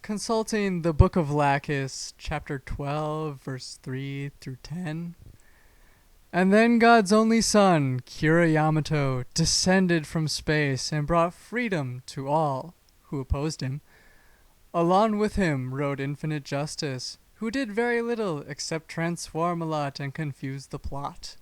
consulting the Book of Lacus, chapter 12, verse 3 through 10. And then God's only son, Kira Yamato, descended from space and brought freedom to all who opposed him. Along with him rode Infinite Justice, who did very little except transform a lot and confuse the plot.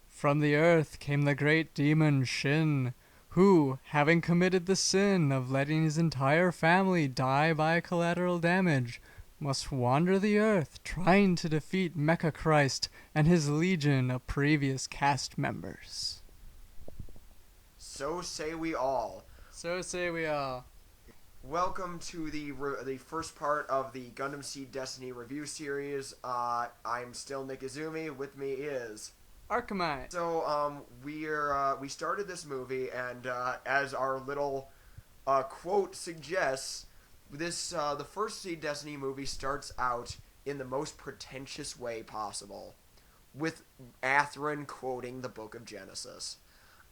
From the earth came the great demon Shin, who, having committed the sin of letting his entire family die by collateral damage, must wander the earth trying to defeat Mecha Christ and his legion of previous cast members. So say we all. So say we all. Welcome to the first part of the Gundam Seed Destiny review series. I'm still Nick Izumi. With me is Arcemise. So we started this movie, and as our little quote suggests, the first Seed Destiny movie starts out in the most pretentious way possible, with Athrun quoting the Book of Genesis.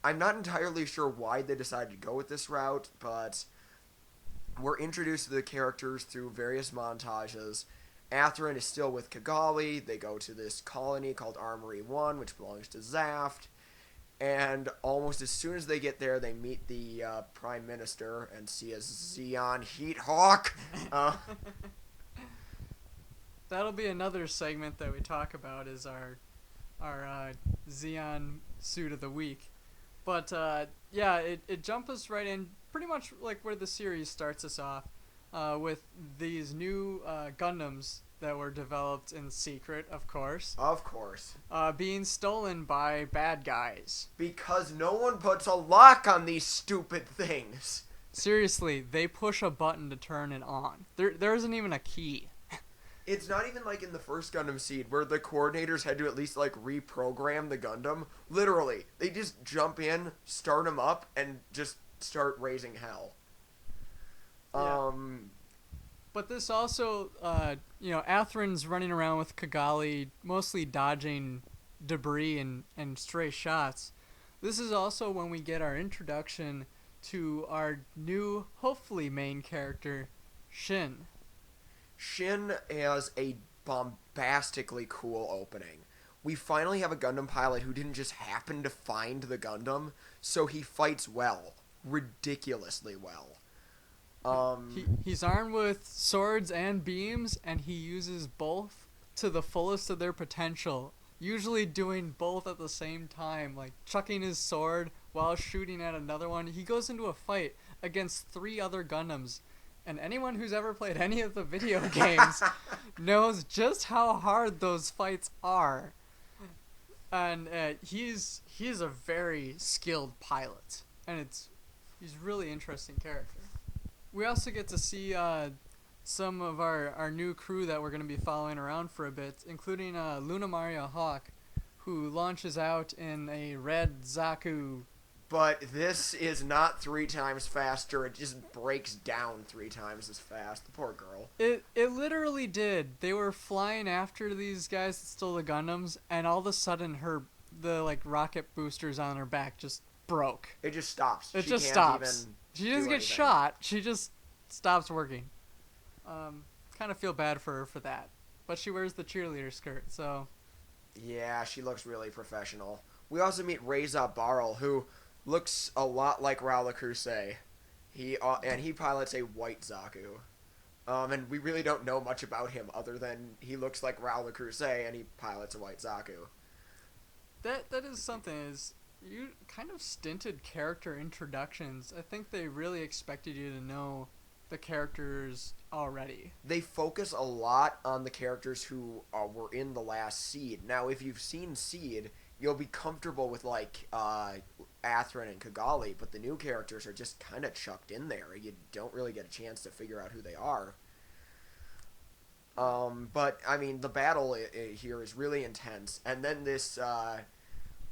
I'm not entirely sure why they decided to go with this route, but we're introduced to the characters through various montages. Athrun is still with Kigali. They go to this colony called Armory 1, which belongs to Zaft. And almost as soon as they get there, they meet the Prime Minister and see a Zeon Heat Hawk. That'll be another segment that we talk about is our Zeon suit of the week. But it jumps us right in pretty much like where the series starts us off with these new Gundams that were developed in secret, of course. Of course. Being stolen by bad guys. Because no one puts a lock on these stupid things. Seriously, they push a button to turn it on. There isn't even a key. It's not even like in the first Gundam Seed where the coordinators had to at least like reprogram the Gundam. Literally, they just jump in, start them up, and just start raising hell. Yeah. But this also, Athrun's running around with Kigali, mostly dodging debris and stray shots. This is also when we get our introduction to our new, hopefully main character, Shin. Shin has a bombastically cool opening. We finally have a Gundam pilot who didn't just happen to find the Gundam, so he fights well. Ridiculously well. He's armed with swords and beams, and he uses both to the fullest of their potential, usually doing both at the same time, like chucking his sword while shooting at another one. He goes into a fight against 3 other Gundams, and anyone who's ever played any of the video games knows just how hard those fights are. And he's a very skilled pilot, and he's a really interesting character. We also get to see some of our new crew that we're going to be following around for a bit, including Luna Maria Hawk, who launches out in a red Zaku. But this is not 3 times faster. It just breaks down 3 times as fast. The poor girl. It literally did. They were flying after these guys that stole the Gundams, and all of a sudden the rocket boosters on her back just broke. It just stops. It She just can't stops. even She doesn't do get anything. shot. She just stops working. Kind of feel bad for her for that. But she wears the cheerleader skirt, so... Yeah, she looks really professional. We also meet Reza Barl, who looks a lot like Raul Crusay. He pilots a white Zaku. And we really don't know much about him other than he looks like Raul Crusay and he pilots a white Zaku. That is something, is you kind of stinted character introductions. I think they really expected you to know the characters already. They Focus a lot on the characters who were in the last Seed. Now, if you've seen Seed, you'll be comfortable with Athrun and Kigali, but the new characters are just kind of chucked in there. You don't really get a chance to figure out who they are. But I mean, the battle here is really intense, and then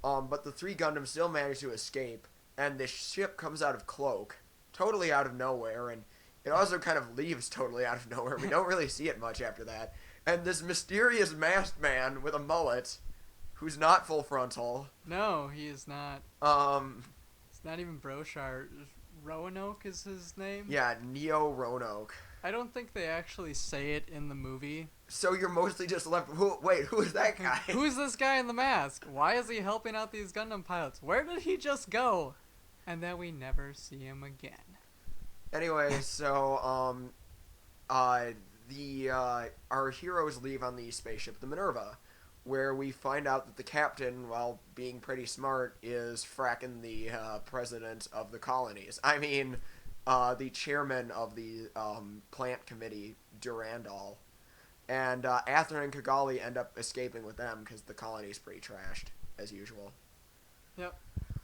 but the 3 Gundams still manage to escape, and this ship comes out of Cloak, totally out of nowhere, and it also kind of leaves totally out of nowhere. We don't really see it much after that. And this mysterious masked man with a mullet, who's not full frontal. No, he is not. It's not even Broshar. Roanoke is his name? Yeah, Neo Roanoke. I don't think they actually say it in the movie. So you're mostly just left. Who is that guy? Who is this guy in the mask? Why is he helping out these Gundam pilots? Where did he just go? And then we never see him again. Anyway, so our heroes leave on the spaceship, the Minerva, where we find out that the captain, while being pretty smart, is fracking the president of the colonies. I mean, the chairman of the plant committee, Durandal. And Atherin and Kigali end up escaping with them because the colony's pretty trashed, as usual. Yep.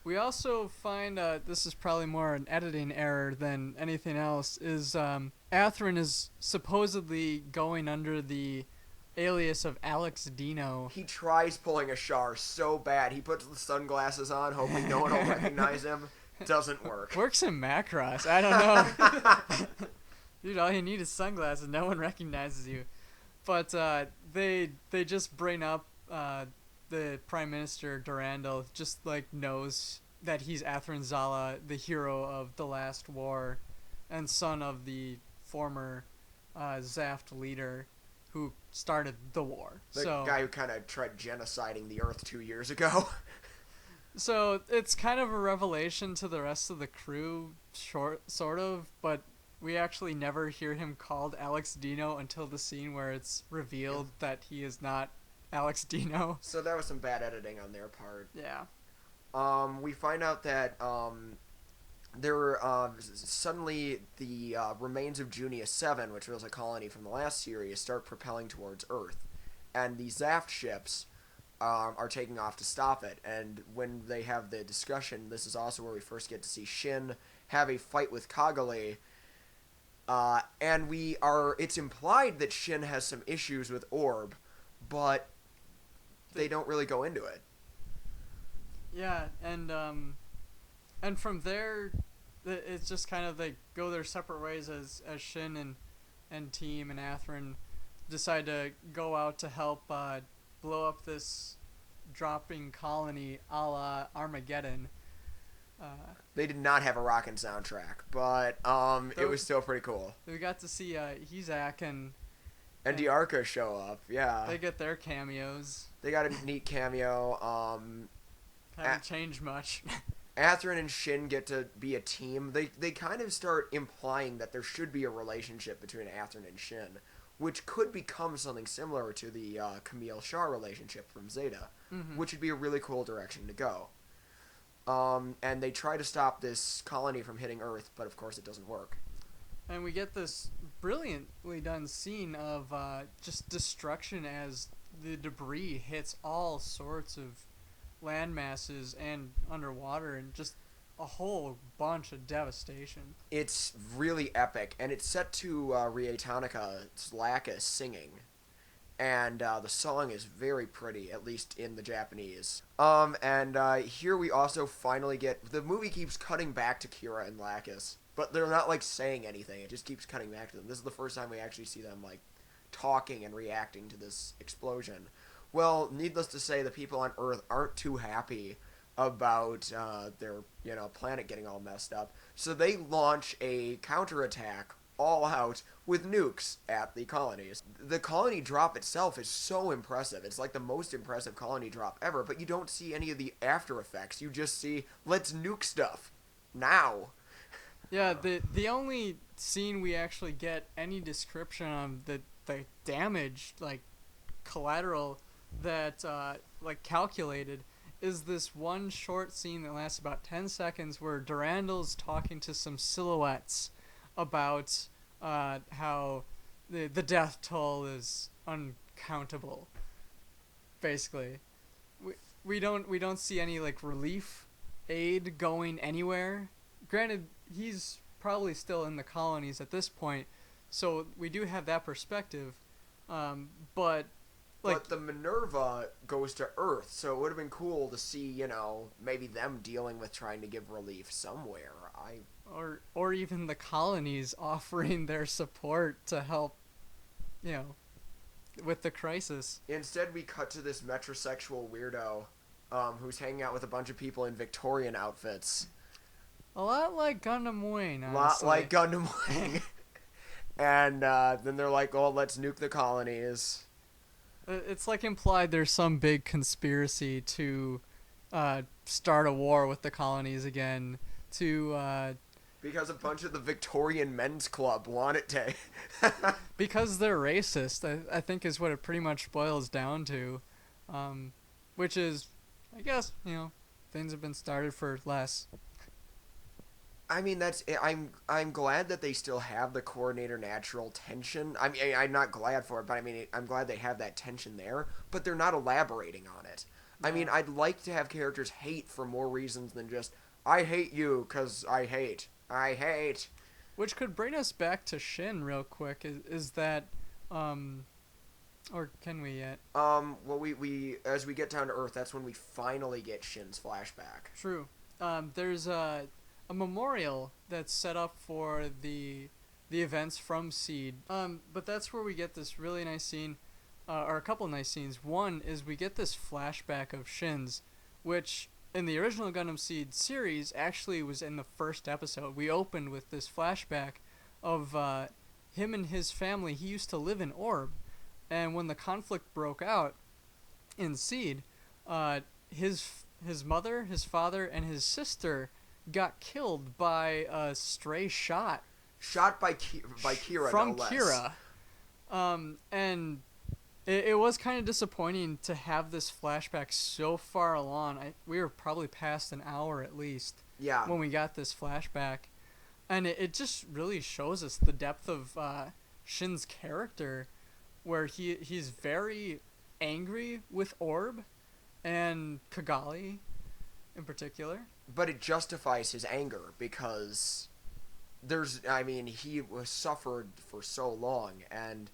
We also find, this is probably more an editing error than anything else, is Atherin is supposedly going under the alias of Alex Dino. He tries pulling a Char so bad. He puts the sunglasses on, hoping no one will recognize him. Doesn't work. Works in Macross. I don't know. Dude, all you need is sunglasses. No one recognizes you. But they just bring up the Prime Minister Durandal just like knows that he's Atherin Zala, the hero of the last war, and son of the former Zaft leader who started the war. The guy who kind of tried genociding the Earth 2 years ago. So it's kind of a revelation to the rest of the crew, sort of, but we actually never hear him called Alex Dino until the scene where it's revealed that he is not Alex Dino. So that was some bad editing on their part. Yeah. We find out that there suddenly the remains of Junia 7, which was a colony from the last series, start propelling towards Earth. And the Zaft ships are taking off to stop it. And when they have the discussion, this is also where we first get to see Shin have a fight with Kagale. And it's implied that Shin has some issues with Orb, but they don't really go into it. Yeah, and from there, it's just kind of they go their separate ways as Shin and Team and Atherin decide to go out to help blow up this dropping colony a la Armageddon. They did not have a rockin' soundtrack, but it was still pretty cool. We got to see Hezak and Diarca show up, yeah. They get their cameos. They got a neat cameo. Haven't changed much. Atherin and Shin get to be a team. They kind of start implying that there should be a relationship between Atherin and Shin, which could become something similar to the Camille Char relationship from Zeta, which would be a really cool direction to go. And they try to stop this colony from hitting Earth, but of course it doesn't work. And we get this brilliantly done scene of just destruction as the debris hits all sorts of land masses and underwater, and just a whole bunch of devastation. It's really epic, and it's set to Rie Tanaka's Lacus singing. And the song is very pretty, at least in the Japanese. And here we also finally get... The movie keeps cutting back to Kira and Lacus, but they're not, like, saying anything. It just keeps cutting back to them. This is the first time we actually see them, like, talking and reacting to this explosion. Well, needless to say, the people on Earth aren't too happy about their, planet getting all messed up. So they launch a counterattack all out with nukes at the colonies. The colony drop itself is so impressive. It's like the most impressive colony drop ever, but you don't see any of the after effects. You just see, let's nuke stuff. Now. Yeah, the only scene we actually get any description of the damage, like, collateral that, calculated, is this one short scene that lasts about 10 seconds where Durandal's talking to some silhouettes about how the death toll is uncountable. Basically, we don't see any like relief aid going anywhere. Granted, he's probably still in the colonies at this point, so we do have that perspective. But the Minerva goes to Earth, so it would have been cool to see, maybe them dealing with trying to give relief somewhere. Or even the colonies offering their support to help, with the crisis. Instead, we cut to this metrosexual weirdo who's hanging out with a bunch of people in Victorian outfits. A lot like Gundam Wing, honestly. A lot like Gundam Wing. And then they're like, "Oh, let's nuke the colonies." It's like implied there's some big conspiracy to start a war with the colonies again. To Because a bunch of the Victorian Men's Club want it to. because they're racist. I think is what it pretty much boils down to, which is, I guess things have been started for less. I mean, I'm glad that they still have the coordinator natural tension. I mean, I'm not glad for it, but I mean, I'm glad they have that tension there. But they're not elaborating on it. I mean, I'd like to have characters hate for more reasons than just I hate you because I hate. I hate. Which could bring us back to Shin real quick. Is that, or can we yet? Well, we as we get down to Earth, that's when we finally get Shin's flashback. True. There's a memorial that's set up for the events from Seed. But that's where we get this really nice scene, or a couple nice scenes. One is we get this flashback of Shin's, which in the original Gundam Seed series actually was in the first episode. We opened with this flashback of him and his family. He used to live in Orb, and when the conflict broke out in Seed, his mother, his father, and his sister got killed by a stray shot. Shot by Kira, from no less. Kira. And it was kind of disappointing to have this flashback so far along. We were probably past an hour at least. Yeah. When we got this flashback. And it just really shows us the depth of Shin's character, where he's very angry with Orb and Kigali in particular. But it justifies his anger because he was suffered for so long, and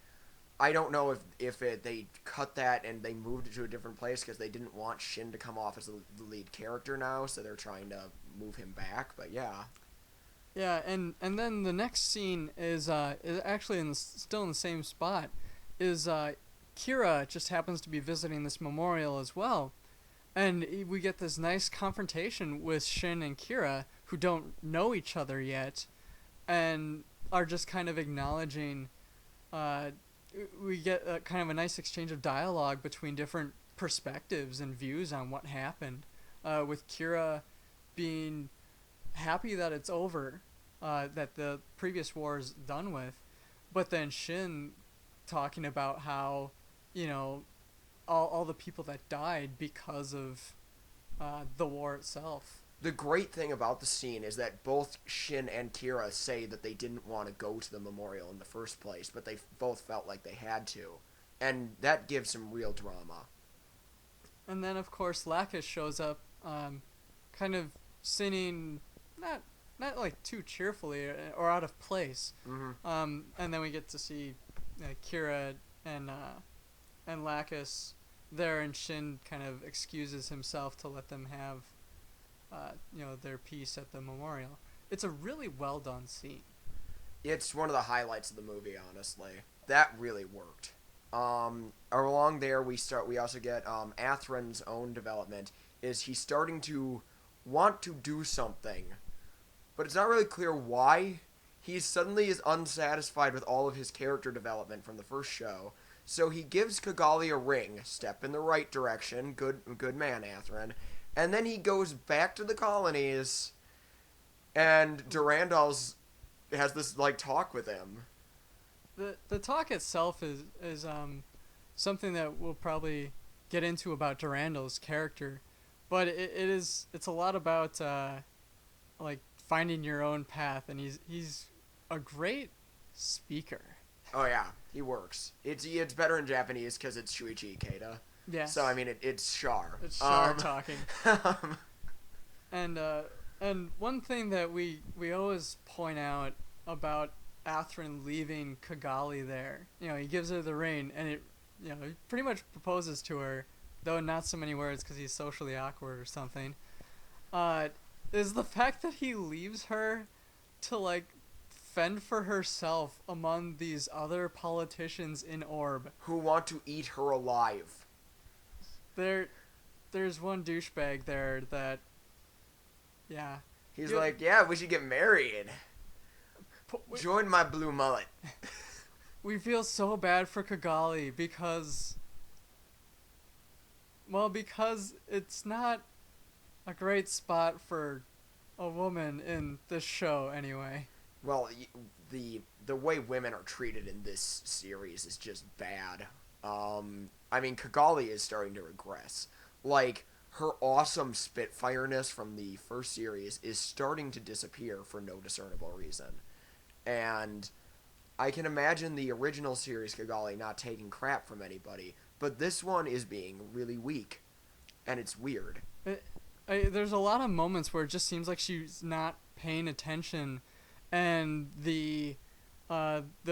I don't know if they cut that and they moved it to a different place because they didn't want Shin to come off as the lead character now, so they're trying to move him back. But yeah. Yeah, and then the next scene is actually still in the same spot. Kira just happens to be visiting this memorial as well. And we get this nice confrontation with Shin and Kira, who don't know each other yet, and are just kind of acknowledging. We get kind of a nice exchange of dialogue between different perspectives and views on what happened, with Kira being happy that it's over, that the previous war is done with, but then Shin talking about how, all the people that died because of the war itself. The great thing about the scene is that both Shin and Kira say that they didn't want to go to the memorial in the first place, but they both felt like they had to. And that gives some real drama. And then, of course, Lacus shows up, kind of singing, not like too cheerfully or out of place. Mm-hmm. And then we get to see Kira and Lacus there, and Shin kind of excuses himself to let them have their peace at the memorial. It's a really well done scene. It's one of the highlights of the movie, honestly. That really worked. Along there, we also get Atherin's own development. Is he's starting to want to do something, but it's not really clear why. He suddenly is unsatisfied with all of his character development from the first show, so he gives Kigali a ring, step in the right direction, good man, Atherin, and then he goes back to the colonies, and Durandal's has this talk with him. The talk itself is something that we'll probably get into about Durandal's character, but it's a lot about finding your own path, and he's a great speaker. Oh yeah, he works. It's better in Japanese because it's Shuichi Ikeda. Yeah. So I mean it's Char. It's Char talking. And one thing that we always point out about Atherin leaving Kigali there, he gives her the ring, and he pretty much proposes to her, though not so many words because he's socially awkward or something. Is the fact that he leaves her to fend for herself among these other politicians in Orb who want to eat her alive. There's one douchebag there that, yeah. He's like, yeah, we should get married. Join my blue mullet. We feel so bad for Kigali because it's not a great spot for a woman in this show anyway. Well, the way women are treated in this series is just bad. I mean, Kigali is starting to regress. Like, her awesome Spitfireness from the first series is starting to disappear for no discernible reason. And I can imagine the original series Kigali not taking crap from anybody, but this one is being really weak, and it's weird. There's a lot of moments where it just seems like she's not paying attention, and the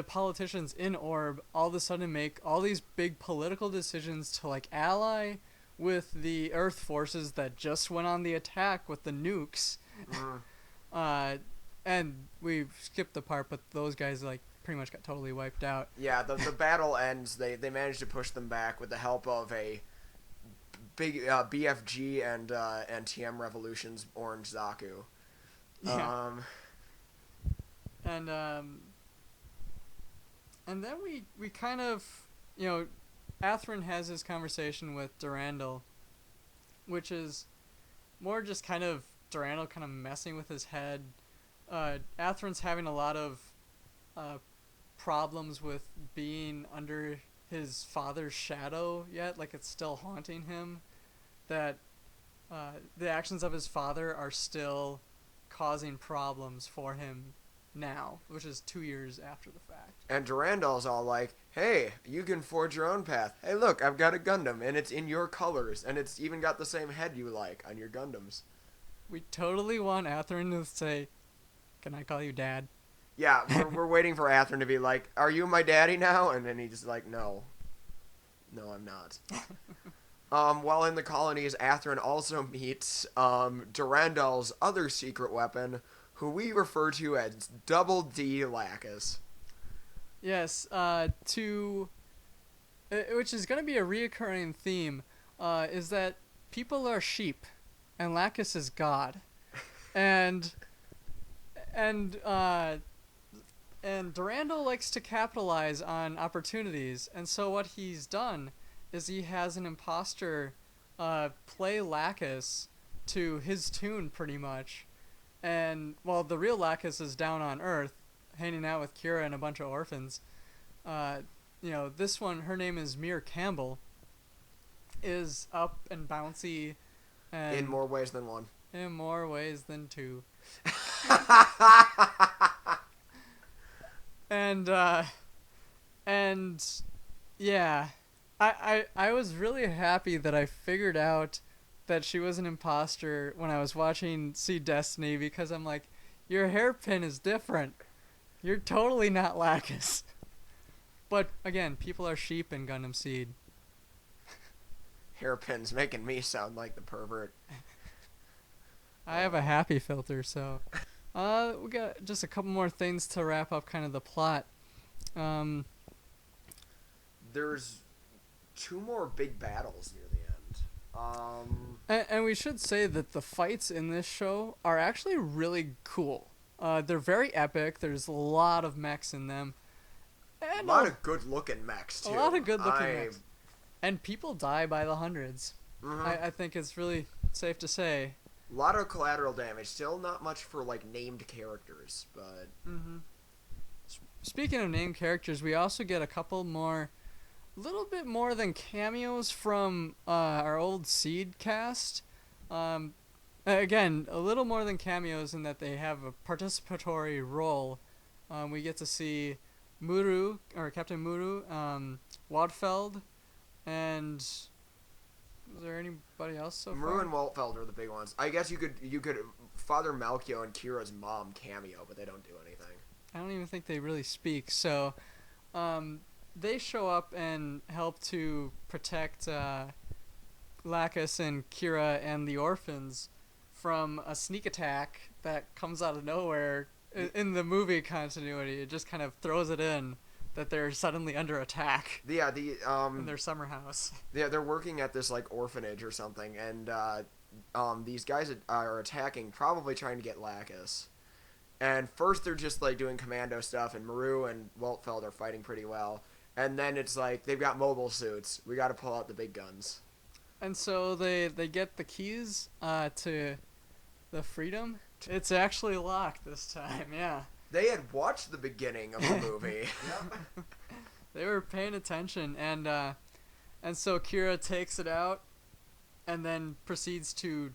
politicians in Orb all of a sudden make all these big political decisions to like ally with the Earth forces that just went on the attack with the nukes. And we've skipped the part, but those guys like pretty much got totally wiped out. Yeah, the battle ends. They managed to push them back with the help of a big BFG and TM Revolution's Orange Zaku. Yeah. And then we kind of, Athrun has his conversation with Durandal, which is more just kind of Durandal kind of messing with his head. Athrun's having a lot of problems with being under his father's shadow yet, like it's still haunting him, that the actions of his father are still causing problems for him now, which is 2 years after the fact. And Durandal's all like, hey, you can forge your own path. Hey, look, I've got a Gundam, and it's in your colors, and it's even got the same head you like on your Gundams. We totally want Athrun to say, can I call you Dad? Yeah, we're waiting for Athrun to be like, are you my daddy now? And then he's like, no. No, I'm not. While in the colonies, Athrun also meets Durandal's other secret weapon, who we refer to as Double D Lacus. Yes, which is going to be a reoccurring theme, is that people are sheep, and Lacus is God. And Durandal likes to capitalize on opportunities, and so what he's done is he has an imposter play Lacus to his tune, pretty much. And while the real Lacus is down on Earth, hanging out with Kira and a bunch of orphans, this one, her name is Mir Campbell, is up and bouncy. And in more ways than one. In more ways than two. And yeah, I was really happy that I figured out that she was an imposter when I was watching See Destiny, because I'm like, your hairpin is different. You're totally not Lacus. But again, people are sheep in Gundam Seed. Hairpin's making me sound like the pervert. I have a happy filter, so... we got just a couple more things to wrap up kind of the plot. There's 2 more big battles near the end. And we should say that the fights in this show are actually really cool. They're very epic. There's a lot of mechs in them. And a lot of good-looking mechs, too. A lot of good-looking mechs. And people die by the hundreds. Mm-hmm. I think it's really safe to say. A lot of collateral damage. Still not much for, named characters, but... Mm-hmm. Speaking of named characters, we also get a couple more... little bit more than cameos from our old Seed cast. Again, a little more than cameos in that they have a participatory role. We get to see Muru, or Captain Muru, Wadfeld, and... is there anybody else so far? Muru and Waltfeld are the big ones. I guess you could Father Malkio and Kira's mom cameo, but they don't do anything. I don't even think they really speak. So, they show up and help to protect Lacus and Kira and the orphans from a sneak attack that comes out of nowhere in the movie continuity. It just kind of throws it in that they're suddenly under attack. Yeah, in their summer house. Yeah, they're working at this orphanage or something, and these guys are attacking, probably trying to get Lacus. And first they're just like doing commando stuff, and Maru and Waltfeld are fighting pretty well. And then it's like they've got mobile suits. We got to pull out the big guns. And so they get the keys to the Freedom. It's actually locked this time. Yeah. They had watched the beginning of the movie. They were paying attention, and so Kira takes it out, and then proceeds to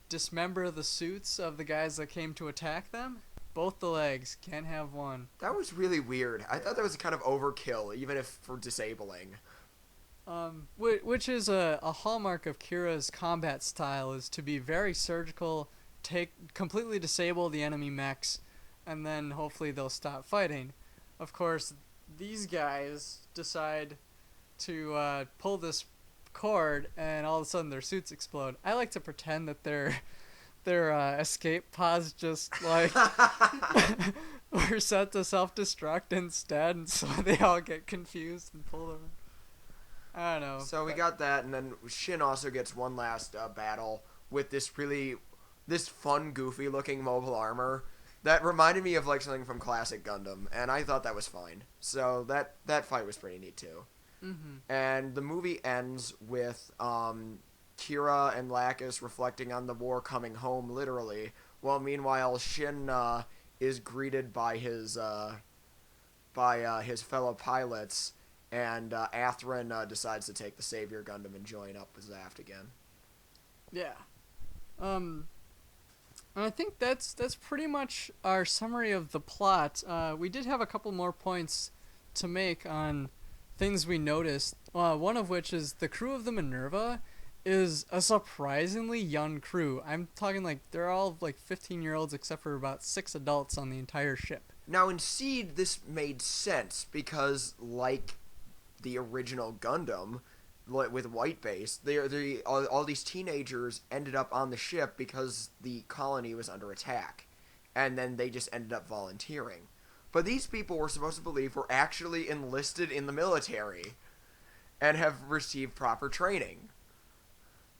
dismember the suits of the guys that came to attack them. Both the legs, can't have one. That was really weird. I thought that was kind of overkill, even if for disabling. Which is a hallmark of Kira's combat style, is to be very surgical, completely disable the enemy mechs, and then hopefully they'll stop fighting. Of course, these guys decide to pull this cord, and all of a sudden their suits explode. I like to pretend that their escape pods just like were set to self-destruct instead, and so they all get confused and pull them. I don't know. So we got that, and then Shin also gets one last battle with this fun, goofy-looking mobile armor that reminded me of like something from classic Gundam, and I thought that was fine. So that fight was pretty neat too. Mm-hmm. And the movie ends with Kira and Lacus reflecting on the war coming home, literally, while meanwhile Shin is greeted by his fellow pilots, and Atherin decides to take the Savior Gundam and join up with Zaft again. Yeah. And I think that's pretty much our summary of the plot. We did have a couple more points to make on things we noticed. One of which is the crew of the Minerva is a surprisingly young crew. I'm talking like they're all like 15-year-olds except for about 6 adults on the entire ship. Now in Seed, this made sense because, like the original Gundam, with White Base, all these teenagers ended up on the ship because the colony was under attack, and then they just ended up volunteering. But these people we're supposed to believe were actually enlisted in the military and have received proper training.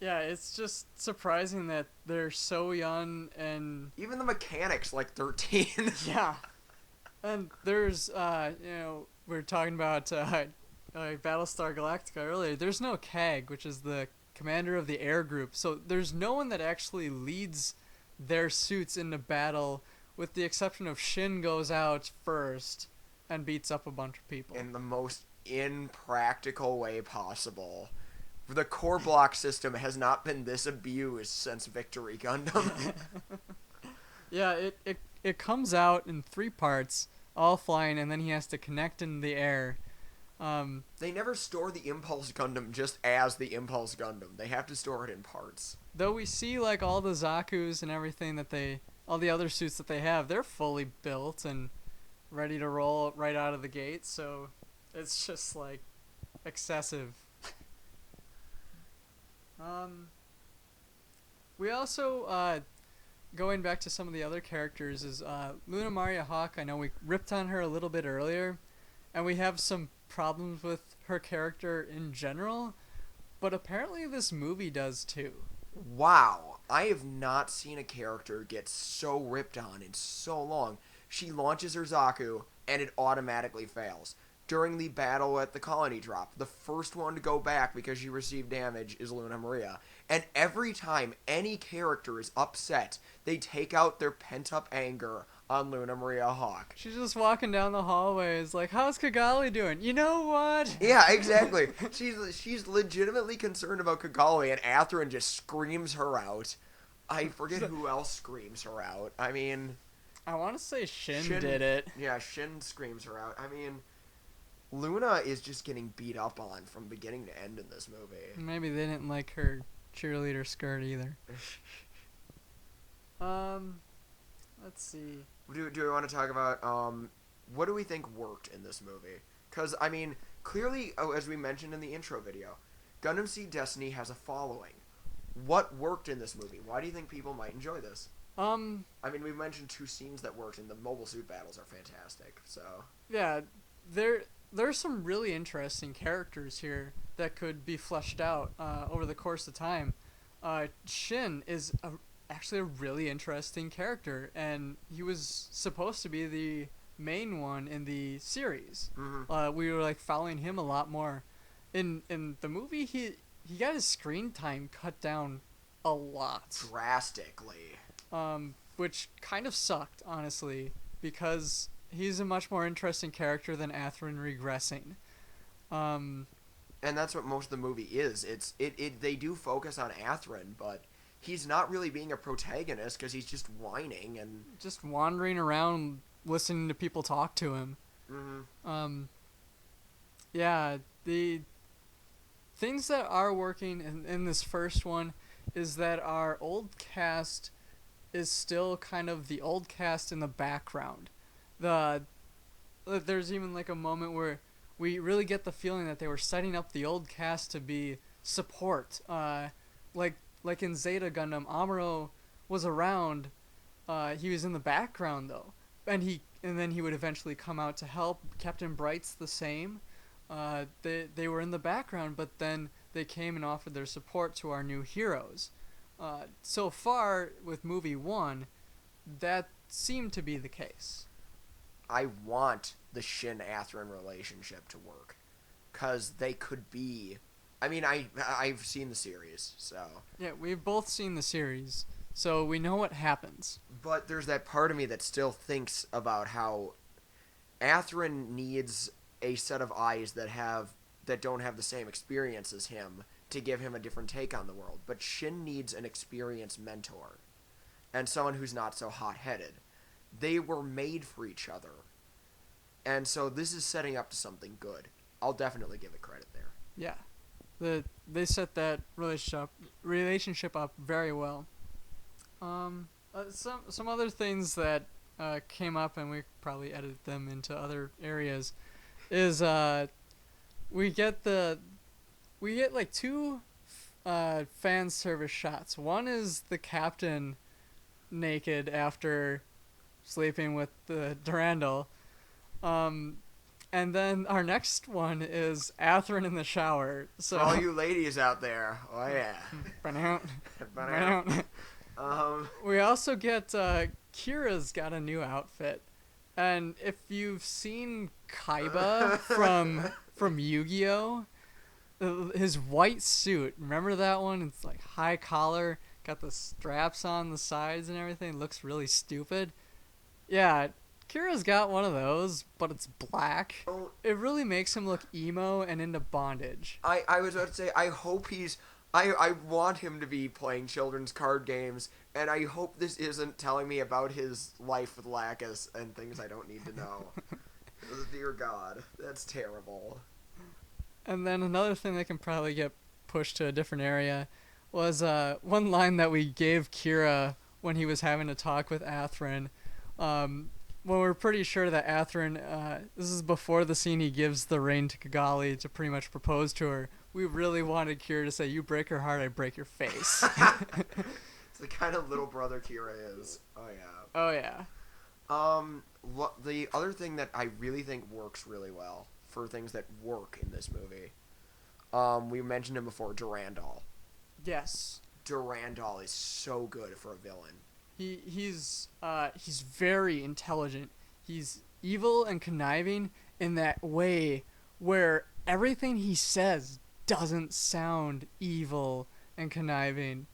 Yeah, it's just surprising that they're so young, and even the mechanics like 13. Yeah. And there's we were talking about Battlestar Galactica earlier. There's no CAG, which is the commander of the air group, so there's no one that actually leads their suits into battle, with the exception of Shin goes out first and beats up a bunch of people in the most impractical way possible. The core block system has not been this abused since Victory Gundam. Yeah, it comes out in 3 parts, all flying, and then he has to connect in the air. They never store the Impulse Gundam just as the Impulse Gundam. They have to store it in parts. Though we see like all the Zakus and everything all the other suits that they have, they're fully built and ready to roll right out of the gate, so it's just like excessive. We also, going back to some of the other characters, is Luna Maria Hawk. I know we ripped on her a little bit earlier, and we have some problems with her character in general, but apparently this movie does too. Wow, I have not seen a character get so ripped on in so long. She launches her Zaku, and it automatically fails. During the battle at the colony drop, the first one to go back because she received damage is Luna Maria. And every time any character is upset, they take out their pent-up anger on Luna Maria Hawk. She's just walking down the hallways like, how's Kigali doing? You know what? Yeah, exactly. She's legitimately concerned about Kigali, and Atherin just screams her out. I forget who else screams her out. I mean, I want to say Shin did it. Yeah, Shin screams her out. I mean, Luna is just getting beat up on from beginning to end in this movie. Maybe they didn't like her cheerleader skirt either. Let's see. Do we want to talk about what do we think worked in this movie? Because, I mean, clearly, as we mentioned in the intro video, Gundam Seed Destiny has a following. What worked in this movie? Why do you think people might enjoy this? I mean, we mentioned 2 scenes that worked, and the mobile suit battles are fantastic, so... Yeah, there's some really interesting characters here that could be fleshed out over the course of time. Shin is actually a really interesting character, and he was supposed to be the main one in the series. We were like following him a lot more. In the movie, he got his screen time cut down a lot, drastically. Which kind of sucked, honestly, because he's a much more interesting character than Athrun regressing. And that's what most of the movie is. They do focus on Athrun, but he's not really being a protagonist because he's just whining and just wandering around listening to people talk to him. Yeah, the things that are working in this first one is that our old cast is still kind of the old cast in the background. There's even like a moment where we really get the feeling that they were setting up the old cast to be support. Like in Zeta Gundam, Amuro was around. He was in the background though, and then he would eventually come out to help. Captain Bright's the same. They were in the background, but then they came and offered their support to our new heroes. So far with movie 1, that seemed to be the case. I want the Shin-Athrun relationship to work, because they could be... I mean, I've seen the series, so... Yeah, we've both seen the series, so we know what happens. But there's that part of me that still thinks about how Athrun needs a set of eyes that don't have the same experience as him to give him a different take on the world. But Shin needs an experienced mentor, and someone who's not so hot-headed. They were made for each other. And so this is setting up to something good. I'll definitely give it credit there. Yeah. They set that relationship up very well. Some other things that came up, and we probably edited them into other areas, is we get like 2 fan service shots. One is the captain naked after sleeping with the Durandal. And then our next one is Athrun in the shower. So for all you ladies out there, oh yeah. We also get Kira's got a new outfit, and if you've seen Kaiba from Yu-Gi-Oh, his white suit, remember that one? It's like high collar, got the straps on the sides and everything. Looks really stupid. Yeah, Kira's got one of those, but it's black. It really makes him look emo and into bondage. I was about to say, I hope I want him to be playing children's card games, and I hope this isn't telling me about his life with Lacus and things I don't need to know. Dear God, that's terrible. And then another thing that can probably get pushed to a different area was one line that we gave Kira when he was having a talk with Athrun. When we're pretty sure that Athrun, this is before the scene he gives the ring to Kigali to pretty much propose to her, we really wanted Kira to say, "You break her heart, I break your face." It's the kind of little brother Kira is. Oh, yeah. Oh, yeah. The other thing that I really think works really well for things that work in this movie, we mentioned him before, Durandal. Yes. Durandal is so good for a villain. He's very intelligent. He's evil and conniving in that way where everything he says doesn't sound evil and conniving.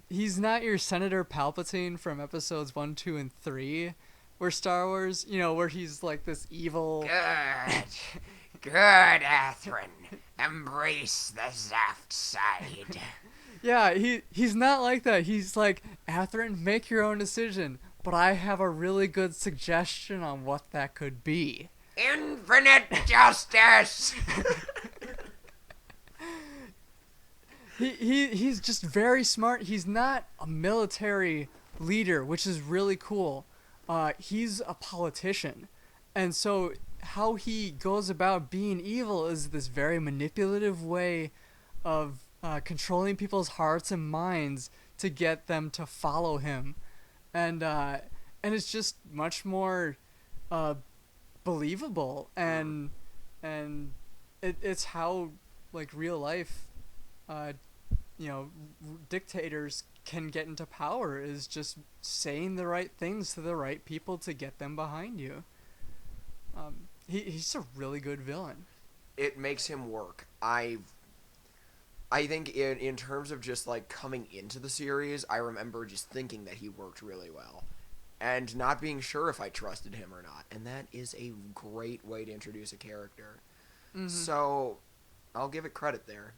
He's not your Senator Palpatine from episodes 1, 2, and 3, where Star Wars, where he's like this evil... Good, Athrun. Embrace the Zaft side. Yeah, he's not like that. He's like, Athrun, make your own decision, but I have a really good suggestion on what that could be. Infinite justice! He's just very smart. He's not a military leader, which is really cool. He's a politician. And so how he goes about being evil is this very manipulative way of controlling people's hearts and minds to get them to follow him. And it's just much more believable, and it's how like real life dictators can get into power is just saying the right things to the right people to get them behind you. He's a really good villain. It makes him work. I think in terms of just like coming into the series, I remember just thinking that he worked really well and not being sure if I trusted him or not. And that is a great way to introduce a character. Mm-hmm. So I'll give it credit there.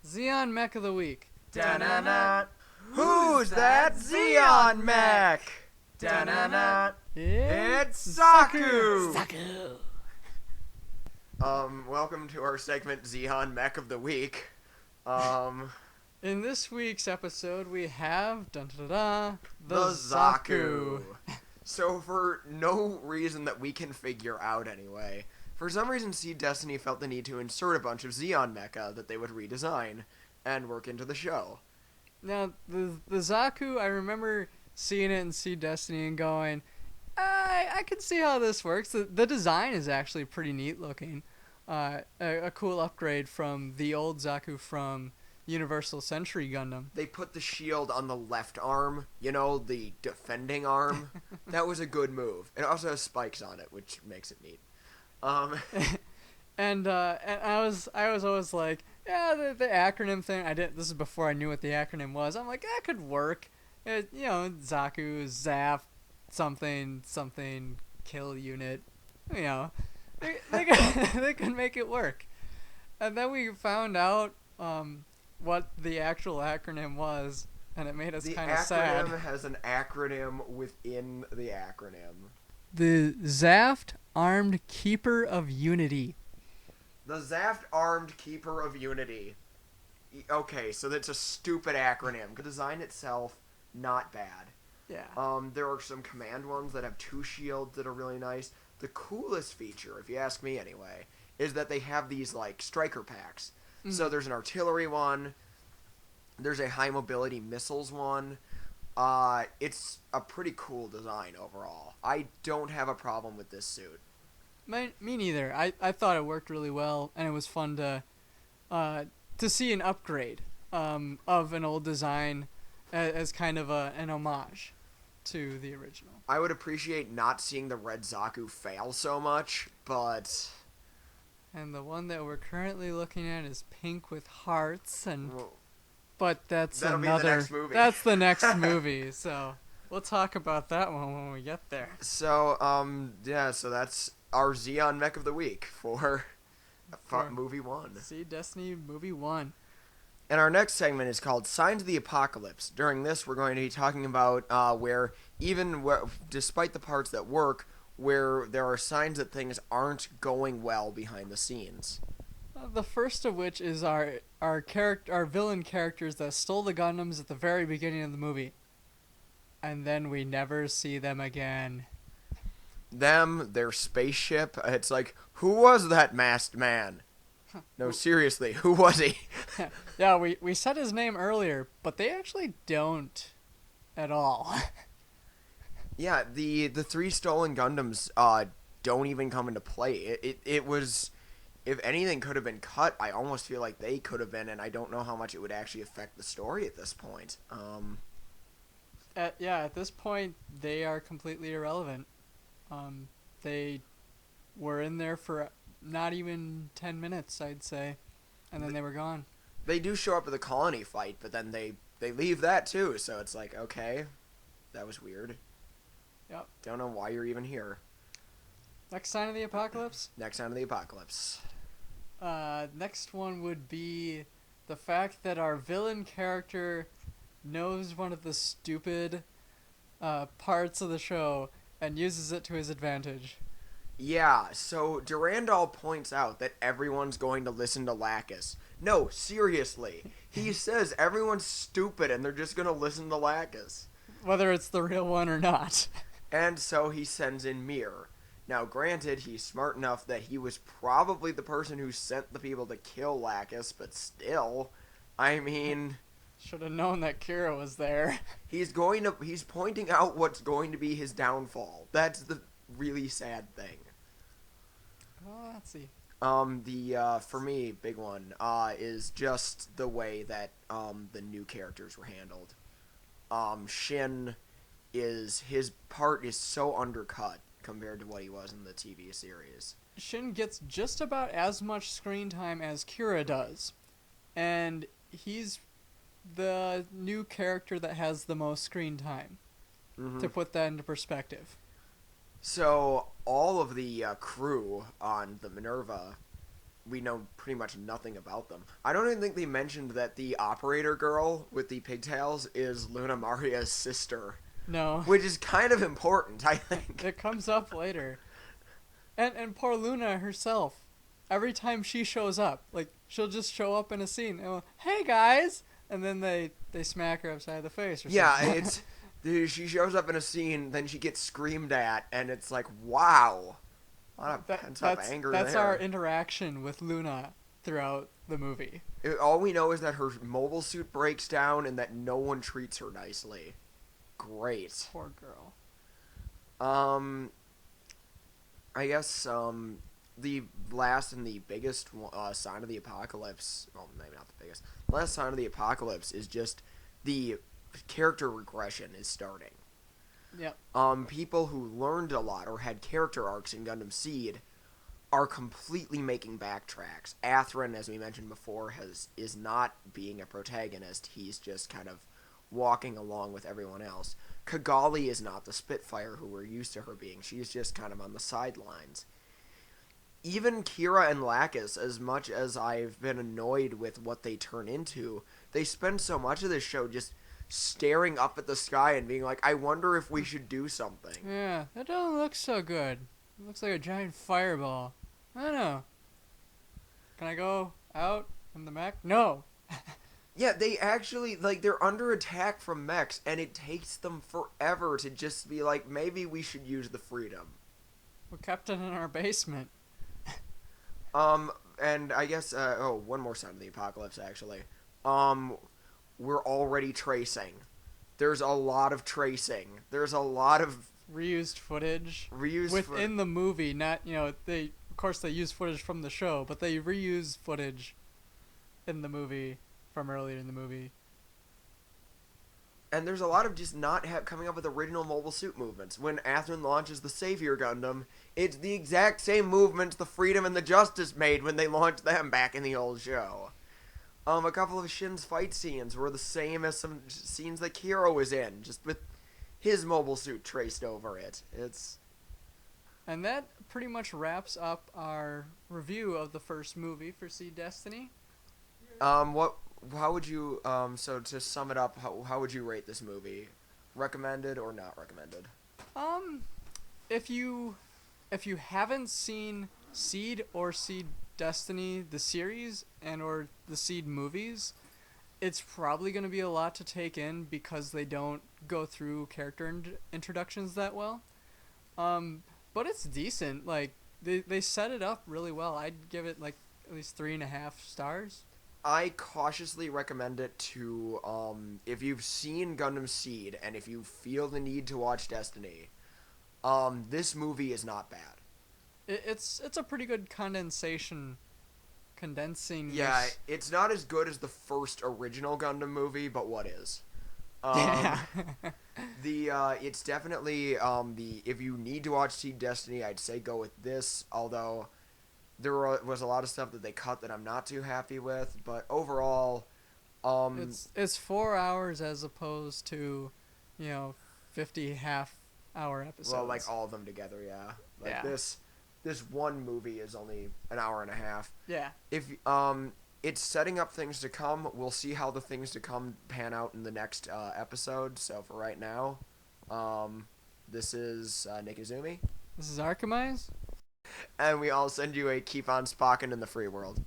Zeon Mech of the Week. Da-na-na. Who's that Zeon Mech? Da-na-na. It's Zaku! Welcome to our segment Zeon Mech of the Week. In this week's episode, we have the Zaku. So for no reason that we can figure out anyway, for some reason Seed Destiny felt the need to insert a bunch of Zeon mecha that they would redesign and work into the show. Now, the Zaku, I remember seeing it in Seed Destiny and going, I can see how this works. The design is actually pretty neat looking. A cool upgrade from the old Zaku from Universal Century Gundam. They put the shield on the left arm, the defending arm. That was a good move. It also has spikes on it, which makes it neat. And I was always like, yeah, the acronym thing. This is before I knew what the acronym was. I'm like, that could work. Zaku, Zaf, something, kill unit. They could make it work. And then we found out what the actual acronym was, and it made us kind of sad. The acronym has an acronym within the acronym. The Zaft Armed Keeper of Unity. The Zaft Armed Keeper of Unity. Okay, so that's a stupid acronym. The design itself, not bad. Yeah. There are some command ones that have 2 shields that are really nice. The coolest feature, if you ask me anyway, is that they have these, like, striker packs. Mm-hmm. So there's an artillery one. There's a high mobility missiles one. It's a pretty cool design overall. I don't have a problem with this suit. Me neither. I thought it worked really well, and it was fun to see an upgrade of an old design as kind of an homage to the original. I would appreciate not seeing the Red Zaku fail so much, but... And the one that we're currently looking at is pink with hearts, but that'll be the next movie. That's the next movie, so we'll talk about that one when we get there. So, so that's our Zeon Mech of the Week for movie 1. Seed Destiny movie 1. And our next segment is called Signs of the Apocalypse. During this, we're going to be talking about where despite the parts that work, where there are signs that things aren't going well behind the scenes. The first of which is our villain characters that stole the Gundams at the very beginning of the movie. And then we never see them again. Their spaceship, it's like, who was that masked man? No, seriously, who was he? Yeah, we said his name earlier, but they actually don't at all. Yeah, the 3 stolen Gundams don't even come into play. It was, if anything could have been cut, I almost feel like they could have been, and I don't know how much it would actually affect the story at this point. At this point, they are completely irrelevant. They were in there for not even 10 minutes, I'd say, and then they were gone. They do show up at the colony fight, but then they leave that too, so it's like, okay, that was weird. Yep. Don't know why you're even here. Next sign of the apocalypse? Next sign of the apocalypse. Next one would be the fact that our villain character knows one of the stupid parts of the show and uses it to his advantage. Yeah, so Durandal points out that everyone's going to listen to Lacus. No, seriously. He says everyone's stupid and they're just going to listen to Lacus. Whether it's the real one or not. And so he sends in Mir. Now, granted, he's smart enough that he was probably the person who sent the people to kill Lacus, but still, I mean... Should have known that Kira was there. He's pointing out what's going to be his downfall. That's the really sad thing. Well, let's see. For me, big one, is just the way that, the new characters were handled. Shin his part is so undercut compared to what he was in the TV series. Shin gets just about as much screen time as Kira does, and he's the new character that has the most screen time. Mm-hmm. To put that into perspective. So all of the crew on the Minerva, we know pretty much nothing about them. I don't even think they mentioned that the operator girl with the pigtails is Luna Maria's sister. No. Which is kind of important, I think. It comes up later. And poor Luna herself, every time she shows up, like, she'll just show up in a scene and go, "Hey guys!" And then they smack her upside the face or something. Yeah, she shows up in a scene, then she gets screamed at, and it's like, wow. A lot of pent-up anger there. That's our interaction with Luna throughout the movie. All we know is that her mobile suit breaks down and that no one treats her nicely. Great. Poor girl. I guess, the last and the biggest sign of the apocalypse, well, maybe not the biggest, last sign of the apocalypse is just the character regression is starting. Yep. People who learned a lot or had character arcs in Gundam Seed are completely making backtracks. Atherin, as we mentioned before, is not being a protagonist. He's just kind of walking along with everyone else. Kigali is not the Spitfire who we're used to her being. She's just kind of on the sidelines. Even Kira and Lacus, as much as I've been annoyed with what they turn into, they spend so much of this show just staring up at the sky and being like, I wonder if we should do something. Yeah, that don't look so good. It looks like a giant fireball. I don't know. Can I go out from the mech? No. Yeah, they actually, like, they're under attack from mechs, and it takes them forever to just be like, maybe we should use the freedom. We kept it in our basement. And I guess, one more sign of the apocalypse, actually. We're already tracing. There's a lot of tracing. There's a lot of reused footage within the movie. Not, they, of course, they use footage from the show, but they reuse footage in the movie from earlier in the movie. And there's a lot of just not coming up with original mobile suit movements. When Atherin launches the Savior Gundam, it's the exact same movements the Freedom and the Justice made when they launched them back in the old show. A couple of Shin's fight scenes were the same as some scenes that Kiro was in, just with his mobile suit traced over it. And that pretty much wraps up our review of the first movie for Seed Destiny. How would you, so to sum it up, how would you rate this movie? Recommended or not recommended? If you haven't seen Seed or Seed Destiny, the series, and or the Seed movies, it's probably going to be a lot to take in because they don't go through character introductions that well. But it's decent. Like, they set it up really well. I'd give it, like, at least 3.5 stars. I cautiously recommend it to, if you've seen Gundam Seed and if you feel the need to watch Destiny, this movie is not bad. It's a pretty good condensing. Yeah, it's not as good as the first original Gundam movie, but what is? Yeah. It's definitely, if you need to watch Seed Destiny, I'd say go with this, although there was a lot of stuff that they cut that I'm not too happy with, but overall, it's 4 hours as opposed to, 50 half-hour episodes. Well, like all of them together, yeah. Like yeah. This one movie is only an hour and a half. Yeah. If it's setting up things to come, we'll see how the things to come pan out in the next episode. So for right now, this is Nikizumi. This is Arcemise. And we all send you a keep on spocking in the free world.